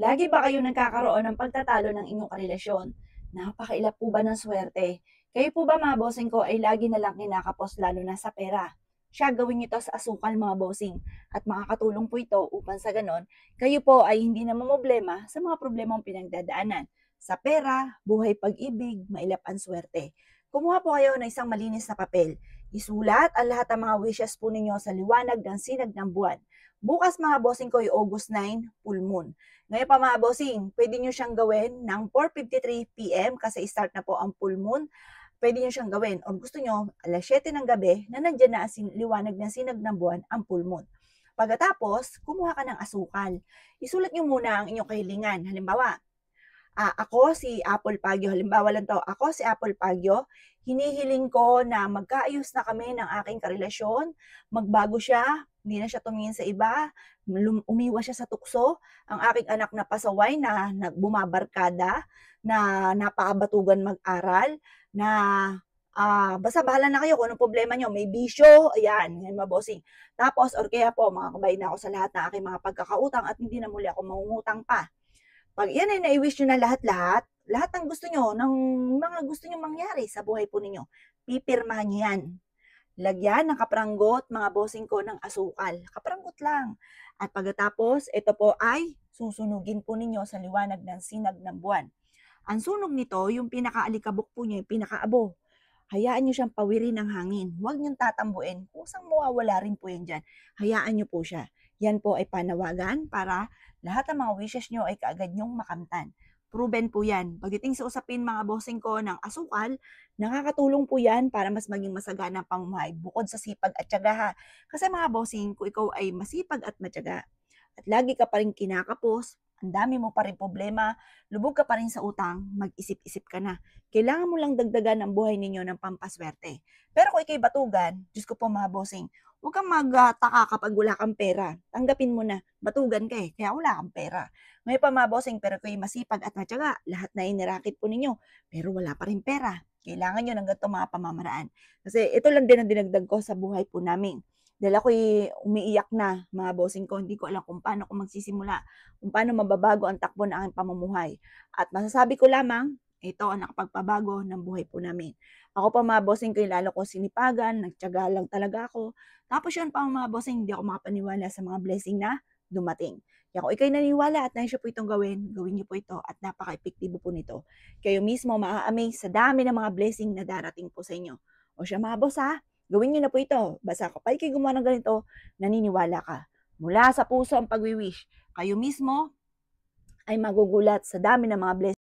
Lagi ba kayo nagkakaroon ng pagtatalo ng inyong karelasyon? Napakailap po ba ng swerte? Kayo po ba mga bossing ko ay lagi na lang kinakapos lalo na sa pera? Siya gawin niyo to sa asukal mga bossing at makakatulong po ito upang sa ganon, kayo po ay hindi na mamroblema sa mga problemang pinagdadaanan. Sa pera, buhay pag-ibig, mailap ang swerte. Kumuha po kayo ng isang malinis na papel. Isulat ang lahat ng mga wishes po ninyo sa liwanag ng sinag ng buwan. Bukas mga bossing ko ay August 9, full moon. Ngayon pa mga bossing, pwede nyo siyang gawin ng 4:53 PM kasi start na po ang full moon. Pwede nyo siyang gawin o gusto nyo alas 7 ng gabi na nandiyan na ang liwanag ng sinag ng buwan ang full moon. Pagkatapos, kumuha ka ng asukal. Isulat nyo muna ang inyong kahilingan. Halimbawa, ako si Apple Pagyo, halimbawa lang 'to, ako si Apple Pagyo, hinihiling ko na magkaayos na kami ng aking karelasyon, magbago siya, hindi na siya tumingin sa iba, umiwas siya sa tukso, ang aking anak na pasaway na bumabarkada, na napakabatugan mag-aral, na, basta bahala na kayo kung anong problema niyo, may bisyo, ayan, yan mga bossing. Tapos or kaya po makakabay na ako sa lahat ng aking mga pagkakautang at hindi na muli ako mangungutang pa. 'Pag 'yan ay nai-wish niyo na lahat-lahat, lahat ng gusto niyo, ng mga gusto niyong mangyari sa buhay po ninyo, pipirmahan niyo 'yan. Lagyan ng kapranggot, mga bossing ko, ng asukal, kapranggot lang. At pagkatapos, ito po ay susunugin po ninyo sa liwanag ng sinag ng buwan. Ang sunog nito, yung pinakaalikabok po niya, yung pinakaabo. Hayaan niyo siyang pawirin ng hangin. Huwag niyong tatambuin. Kusang mawawala rin po yan dyan. Hayaan niyo po siya. Yan po ay panawagan para lahat ng mga wishes niyo ay kaagad niyong makamtan. Proven po yan. Pagdating sa usapin mga bossing ko ng asukal, nakakatulong po yan para mas maging masagana ang pamumuhay bukod sa sipag at tiyaga ha. Kasi mga bossing, kung ikaw ay masipag at matyaga at lagi ka pa rin kinakapos, ang dami mo pa rin problema, lubog ka pa rin sa utang, mag-isip-isip ka na. Kailangan mo lang dagdagan ang buhay ninyo ng pampaswerte. Pero kung ikay batugan, Diyos ko po mga bossing, huwag kang magtaka kapag wala kang pera. Tanggapin mo na, batugan ka kaya wala kang pera. Ngayon pa mga bossing, pero kayo masipag at matyaga, lahat na inirakit po ninyo, pero wala pa rin pera. Kailangan nyo ng ganito mga pamamaraan. Kasi ito lang din ang dinagdag ko sa buhay po namin. Dahil ako'y umiiyak na, mga bossing ko, hindi ko alam kung paano ko magsisimula, kung paano mababago ang takbo ng aking pamumuhay. At masasabi ko lamang, ito ang nakapagpabago ng buhay po namin. Ako pa mga bossing ko, lalo ko sinipagan, nagtiyaga lang talaga ako. Tapos yun pa mga bossing, hindi ako makapaniwala sa mga blessing na dumating. Kaya kung ikay naniwala at naisya po itong gawin, gawin niyo po ito at napaka-epektibo po nito. Kayo mismo maa-amaze sa dami ng mga blessing na darating po sa inyo. O siya mga boss ha, gawin niyo na po ito. Basta kapag kayo gumawa ng ganito, naniniwala ka. Mula sa puso ang pagwi-wish. Kayo mismo ay magugulat sa dami ng mga blessing